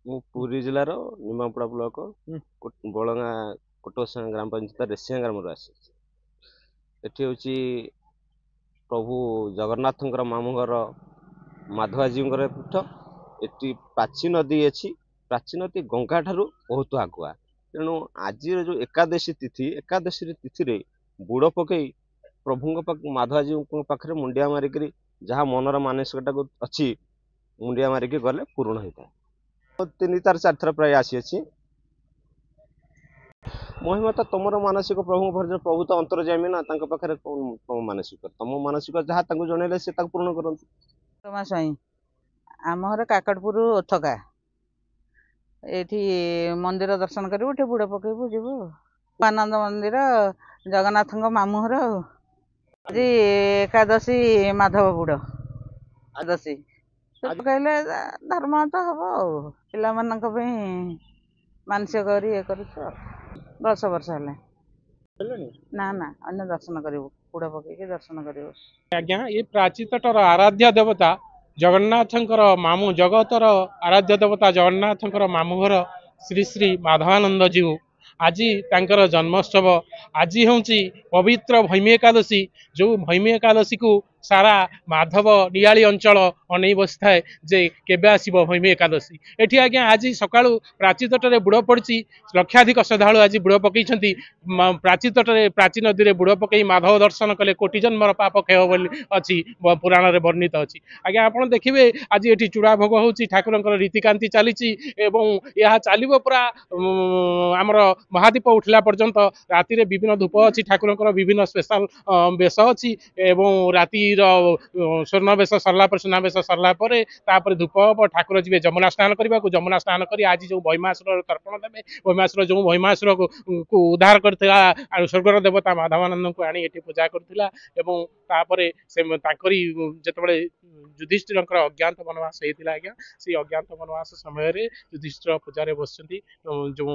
ମୁଁ ପୁରୀ ଜିଲ୍ଲାର ନିମାପଡ଼ା ବ୍ଲକ ବଳଙ୍ଗା କୋଟସାଁ ଗ୍ରାମ ପଞ୍ଚାୟତ ରେସିଆଁ ଗ୍ରାମରୁ ଆସିଛି। ଏଠି ହେଉଛି ପ୍ରଭୁ ଜଗନ୍ନାଥଙ୍କର ମାମୁଁ ଘର ମାଧବାଜୀଙ୍କର ପୀଠ। ଏଠି ପ୍ରାଚୀ ନଦୀ ଅଛି। ପ୍ରାଚୀ ନଦୀ ଗଙ୍ଗା ଠାରୁ ବହୁତ ଆଗୁଆ। ତେଣୁ ଆଜିର ଯେଉଁ ଏକାଦଶୀ ତିଥିରେ ବୁଡ଼ ପକେଇ ପ୍ରଭୁଙ୍କ ମାଧବାଜୀଙ୍କ ପାଖରେ ମୁଣ୍ଡିଆ ମାରିକିରି ଯାହା ମନର ମାନସିକଟାକୁ ଅଛି ମୁଣ୍ଡିଆ ମାରିକି ଗଲେ ପୂରଣ ହେଇଥାଏ। 3-4 ଥର ପ୍ରାୟ ଆସିଅଛି। ମହିମା ତ ତମର ମାନସିକ ପ୍ରଭୁଙ୍କ ପାଖରେ, ପ୍ରଭୁ ତ ଅନ୍ତର୍ଯାମୀ ନା, ତାଙ୍କ ପାଖରେ ତମ ମାନସିକ, ତମ ମାନସିକ ଯାହା ତାଙ୍କୁ ଜଣେଇଲେ ସେ ତାକୁ ପୂରଣ କରନ୍ତି। ସ୍ୱାଇଁ ଆମ ଘର କାକଟପୁର ଓଥକା। ଏଠି ମନ୍ଦିର ଦର୍ଶନ କରିବୁ, ଏଠି ବୁଡ଼ ପକେଇବୁ, ଯିବୁ। ଆନନ୍ଦ ମନ୍ଦିର ଜଗନ୍ନାଥଙ୍କ ମାମୁଁ ଘର। ଆଜି ଏକାଦଶୀ ମାଧବ ବୁଡ଼ ଏକାଦଶୀ ପକେଇଲେ ଧର୍ମ ତ ହବ ଆଉ। ପିଲାମାନଙ୍କ ପାଇଁ ମାନସିକ କରି ଇଏ କରୁଛୁ ଆଉ। 10 ବର୍ଷ ହେଲେ ନା ଅନ୍ୟ ଦର୍ଶନ କରିବୁ, ବୁଡ଼ ପକେଇକି ଦର୍ଶନ କରିବୁ। ଆଜ୍ଞା, ଏ ପ୍ରାଚୀତଟର ଆରାଧ୍ୟ ଦେବତା ଜଗନ୍ନାଥଙ୍କର ମାମୁଁ, ଜଗତର ଆରାଧ୍ୟ ଦେବତା ଜଗନ୍ନାଥଙ୍କର ମାମୁଁ ଘର ଶ୍ରୀ ଶ୍ରୀ ମାଧବାନନ୍ଦ ଜୀଉ। ଆଜି ତାଙ୍କର ଜନ୍ମୋତ୍ସବ। ଆଜି ହେଉଛି ପବିତ୍ର ଭୈମୀ ଏକାଦଶୀ। ଯେଉଁ ଭୈମୀ ଏକାଦଶୀକୁ ସାରା ମାଧବ ନିଆଳି ଅଞ୍ଚଳ ଅନେଇ ବସିଥାଏ ଯେ କେବେ ଆସିବ ଭୈମୀ ଏକାଦଶୀ। ଏଠି ଆଜ୍ଞା ଆଜି ସକାଳୁ ପ୍ରାଚୀତଟରେ ବୁଡ଼ ପଡ଼ିଛି। ଲକ୍ଷାଧିକ ଶ୍ରଦ୍ଧାଳୁ ଆଜି ବୁଡ଼ ପକେଇଛନ୍ତି। ପ୍ରାଚୀତଟରେ ପ୍ରାଚୀ ନଦୀରେ ବୁଡ଼ ପକେଇ ମାଧବ ଦର୍ଶନ କଲେ କୋଟି ଜନ୍ମର ପାପ କ୍ଷୟ ବୋଲି ଅଛି, ପୁରାଣରେ ବର୍ଣ୍ଣିତ ଅଛି। ଆଜ୍ଞା ଆପଣ ଦେଖିବେ ଆଜି ଏଠି ଚୂଡ଼ା ଭୋଗ ହେଉଛି, ଠାକୁରଙ୍କର ରୀତିକାନ୍ତି ଚାଲିଛି ଏବଂ ଏହା ଚାଲିବ ପୁରା ଆମର ମହାଦୀପ ଉଠିଲା ପର୍ଯ୍ୟନ୍ତ। ରାତିରେ ବିଭିନ୍ନ ଧୂପ ଅଛି, ଠାକୁରଙ୍କର ବିଭିନ୍ନ ସ୍ପେଶାଲ ବେଶ ଅଛି ଏବଂ ରାତିର ସ୍ୱର୍ଣ୍ଣ ବେଶ ସରିଲା ପରେ, ସୁନାବେଶ ସରିଲା ପରେ ତାପରେ ଧୂପ ହବ। ଠାକୁର ଯିବେ ଯମୁନା ସ୍ନାନ କରିବାକୁ। ଯମୁନା ସ୍ନାନ କରି ଆଜି ଯେଉଁ ଭୈମାସୁର ତର୍ପଣ ଦେବେ, ଭୈମାସୁର ଯେଉଁ ଭୈମାସୁରକୁ ଉଦ୍ଧାର କରିଥିଲା ସ୍ୱର୍ଗର ଦେବତା ମାଧବାନନ୍ଦଙ୍କୁ ଆଣି ଏଠି ପୂଜା କରୁଥିଲା ଏବଂ ତାପରେ ସେ ତାଙ୍କରି ଯେତେବେଳେ ଯୁଧିଷ୍ଠିରଙ୍କର ଅଜ୍ଞାତ ବନବାସ ହେଇଥିଲା ଆଜ୍ଞା, ସେଇ ଅଜ୍ଞାତ ବନବାସ ସମୟରେ ଯୁଧିଷ୍ଠିର ପୂଜାରେ ବସିଛନ୍ତି। ଯେଉଁ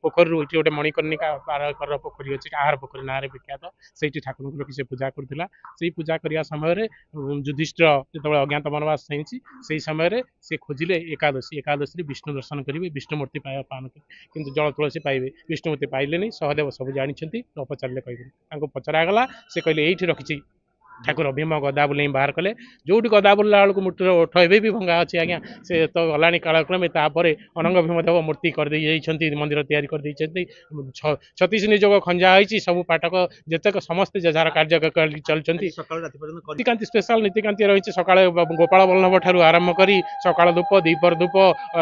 ପୋଖରୀରୁ ଏଠି ଗୋଟେ ମଣିକର୍ଣ୍ଣିକା ପାରକର ପୋଖରୀ ଅଛି, ଆହାର ପୋଖରୀ ନାଁରେ ବିଖ୍ୟାତ। ସେଇଠି ଠାକୁରଙ୍କୁ ରଖି ସେ ପୂଜା କରୁଥିଲା। ସେଇ ପୂଜା କରିବା ସମୟରେ ଯୁଧିଷ୍ଠିର ଯେତେବେଳେ ଅଜ୍ଞାତ ବନବାସ ହେଇଛି, ସେଇ ସମୟରେ ସେ ଖୋଜିଲେ ଏକାଦଶୀରେ ବିଷ୍ଣୁ ଦର୍ଶନ କରିବେ, ବିଷ୍ଣୁ ମୂର୍ତ୍ତି ପାନ କିନ୍ତୁ ଜଳ ତୁଳସୀ ପାଇବେ। ବିଷ୍ଣୁ ମୂର୍ତ୍ତି ପାଇଲେନି। ସହଦେବ ସବୁ ଜାଣିଛନ୍ତି, ନ ପଚାରିଲେ କହିବେନି। ତାଙ୍କୁ ପଚରାଗଲା, ସେ କହିଲେ ଏଇଠି ରଖିଛି। ଠାକୁର ଭୀମ ଗଦା ବୁଲେଇ ବାହାର କଲେ। ଯୋଉଠି ଗଦା ବୁଲିଲା ବେଳକୁ ମୂର୍ତ୍ତିର ଓଠ ଏବେ ବି ଭଙ୍ଗା ଅଛି ଆଜ୍ଞା। ସେ ତ ଗଲାଣି କାଳକ୍ରମେ। ତାପରେ ଅନଙ୍ଗ ଭୀମଦେବ ମୂର୍ତ୍ତି କରିଦେଇଛନ୍ତି, ମନ୍ଦିର ତିଆରି କରିଦେଇଛନ୍ତି। 36 ନିଯୋଗ ଖଞ୍ଜା ହେଇଛି। ସବୁ ପାଠକ ଯେତେକ ସମସ୍ତେ ଯାହାର କାର୍ଯ୍ୟ ଚାଲିଛନ୍ତି। ନୀତିକାନ୍ତି ସ୍ପେଶାଲ ନୀତିକାନ୍ତି ରହିଛି। ସକାଳେ ଗୋପାଳ ବଲ୍ଲଭ ଠାରୁ ଆରମ୍ଭ କରି ସକାଳ ଧୂପ, ଦ୍ୱିପହର ଧୂପ,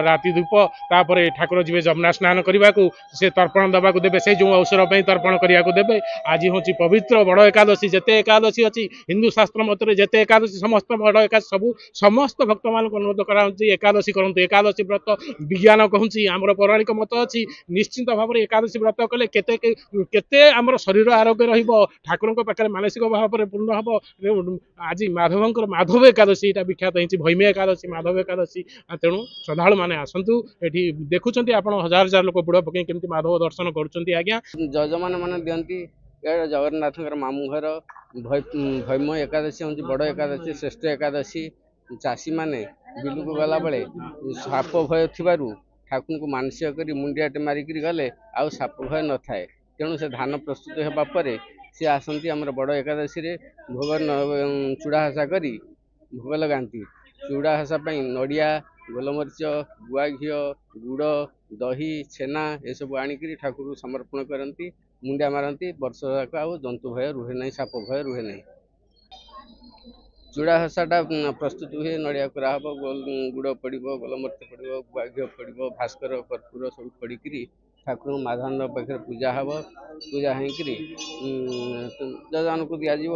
ରାତି ଧୂପ। ତାପରେ ଠାକୁର ଯିବେ ଯମୁନା ସ୍ନାନ କରିବାକୁ, ସେ ତର୍ପଣ ଦେବାକୁ ଦେବେ। ସେ ଯେଉଁ ଅବସର ପାଇଁ ତର୍ପଣ କରିବାକୁ ଦେବେ। ଆଜି ହେଉଛି ପବିତ୍ର ବଡ଼ ଏକାଦଶୀ। ଯେତେ ଏକାଦଶୀ ଅଛି ହିନ୍ଦୁ ଶାସ୍ତ୍ର ମତରେ, ଯେତେ ଏକାଦଶୀ ସମସ୍ତ ବଡ଼ ଏକାଦଶୀ, ସବୁ ସମସ୍ତ ଭକ୍ତମାନଙ୍କୁ ଅନୁରୋଧ କରାଯାଉଛି ଏକାଦଶୀ କରନ୍ତୁ। ଏକାଦଶୀ ବ୍ରତ ବିଜ୍ଞାନ କହୁଛି, ଆମର ପୌରାଣିକ ମତ ଅଛି, ନିଶ୍ଚିନ୍ତ ଭାବରେ ଏକାଦଶୀ ବ୍ରତ କଲେ କେତେ ଆମର ଶରୀର ଆରୋଗ୍ୟ ରହିବ, ଠାକୁରଙ୍କ ପାଖରେ ମାନସିକ ଭାବରେ ପୂର୍ଣ୍ଣ ହେବ। ଆଜି ମାଧବଙ୍କର ମାଧବ ଏକାଦଶୀ ଏଇଟା ବିଖ୍ୟାତ ହେଇଛି, ଭୈମୀ ଏକାଦଶୀ, ମାଧବ ଏକାଦଶୀ। ତେଣୁ ଶ୍ରଦ୍ଧାଳୁ ମାନେ ଆସନ୍ତୁ। ଏଠି ଦେଖୁଛନ୍ତି ଆପଣ ହଜାର ହଜାର ଲୋକ ବୁଡ଼ ପକେଇ କେମିତି ମାଧବ ଦର୍ଶନ କରୁଛନ୍ତି ଆଜ୍ଞା। ଯଜମାନ ମାନେ ଦିଅନ୍ତି। ଜଗନ୍ନାଥଙ୍କର ମାମୁଁ ଘର ଭୈମ ଏକାଦଶୀ ହେଉଛି ବଡ଼ ଏକାଦଶୀ, ଶ୍ରେଷ୍ଠ ଏକାଦଶୀ। ଚାଷୀମାନେ ବିଲକୁ ଗଲାବେଳେ ସାପ ଭୟ ଥିବାରୁ ଠାକୁରଙ୍କୁ ମାନସିକ କରି ମୁଣ୍ଡିଆଟେ ମାରିକିରି ଗଲେ ଆଉ ସାପ ଭୟ ନଥାଏ। ତେଣୁ ସେ ଧାନ ପ୍ରସ୍ତୁତ ହେବା ପରେ ସିଏ ଆସନ୍ତି ଆମର ବଡ଼ ଏକାଦଶୀରେ ଭୋଗ ଚୂଡ଼ା ଘସା କରି ଭୋଗ ଲଗାନ୍ତି। ଚୂଡ଼ା ଘସା ପାଇଁ ନଡ଼ିଆ, ଗୋଲମରିଚ, ଗୁଆ ଘିଅ, ଗୁଡ଼, ଦହି, ଛେନା ଏସବୁ ଆଣିକିରି ଠାକୁରଙ୍କୁ ସମର୍ପଣ କରନ୍ତି, ମୁଣ୍ଡିଆ ମାରନ୍ତି। ବର୍ଷ ଯାକ ଆଉ ଜନ୍ତୁ ଭୟ ରୁହେ ନାହିଁ, ସାପ ଭୟ ରୁହେ ନାହିଁ। ଚୂଡ଼ା ଘସାଟା ପ୍ରସ୍ତୁତ ହୁଏ। ନଡ଼ିଆ କରାହେବ, ଗୁଡ଼ ପଡ଼ିବ, ଗୋଲମରିଚ ପଡ଼ିବ, ଗୁଆ ଘିଅ ପଡ଼ିବ, ଭାସ୍କର କର୍ପୂର ସବୁ ପଡ଼ିକିରି ଠାକୁରଙ୍କୁ ମାଧବାନନ୍ଦ ପାଖରେ ପୂଜା ହେବ। ପୂଜା ହେଇକିରି ଯଜମାନଙ୍କୁ ଦିଆଯିବ।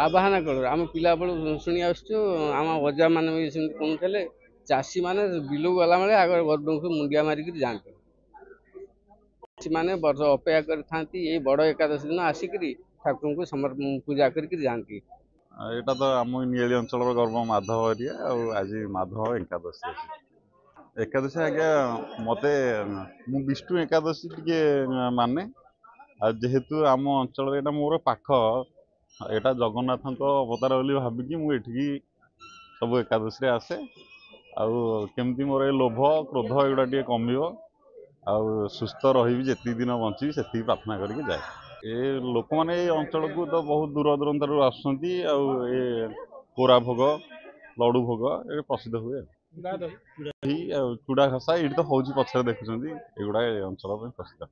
ଆବାହନ କରୁ ଆମ ପିଲାବେଳୁ ଶୁଣି ଆସୁଛୁ। ଆମ ଅଜାମାନେ ବି ସେମିତି କହୁଥିଲେ। ଚାଷୀମାନେ ବିଲକୁ ଗଲାବେଳେ ଆଗ ଗରୁଡ଼ଙ୍କୁ ମୁଣ୍ଡିଆ ମାରିକିରି ଯାଆନ୍ତି। ଚାଷୀମାନେ ବର୍ଷ ଅପେକ୍ଷା କରିଥାନ୍ତି ଏଇ ବଡ଼ ଏକାଦଶୀ ଦିନ ଆସିକିରି ଠାକୁରଙ୍କୁ ପୂଜା କରିକିରି ଯାଆନ୍ତି। ଏଇଟା ତ ଆମ ନିଆଳି ଅଞ୍ଚଳର ଗର୍ବ, ମାଧବ ଏରିଆ। ଆଉ ଆଜି ମାଧବ ଏକାଦଶୀ ଅଛି। ଏକାଦଶୀ ଆଜ୍ଞା ମତେ, ମୁଁ ବିଷ୍ଣୁ ଏକାଦଶୀ ଟିକେ ମାନେ। ଆଉ ଯେହେତୁ ଆମ ଅଞ୍ଚଳରେ ଏଇଟା ମୋର ପାଖ, ଏଇଟା ଜଗନ୍ନାଥଙ୍କ ଅବତାର ବୋଲି ଭାବିକି ମୁଁ ଏଠିକି ସବୁ ଏକାଦଶୀରେ ଆସେ। ଆଉ କେମିତି ମୋର ଏ ଲୋଭ କ୍ରୋଧ ଏଗୁଡ଼ା ଟିକେ କମିବ ଆଉ ସୁସ୍ଥ ରହିବି, ଯେତିକି ଦିନ ବଞ୍ଚିବି ସେତିକି ପ୍ରାର୍ଥନା କରିକି ଯାଏ। ଏ ଲୋକମାନେ ଏଇ ଅଞ୍ଚଳକୁ ତ ବହୁତ ଦୂର ଦୂରାନ୍ତରୁ ଆସୁଛନ୍ତି। ଆଉ ଏ କୋରା ଭୋଗ, ଲଡ଼ୁ ଭୋଗ ଏ ପ୍ରସିଦ୍ଧ ହୁଏ। ଏଇ ଆଉ ଚୁଡ଼ା ଘସା ଏଇଠି ତ ହଉଛି ପଛରେ ଦେଖୁଛନ୍ତି, ଏଗୁଡ଼ା ଏ ଅଞ୍ଚଳ ପାଇଁ ପ୍ରସିଦ୍ଧ।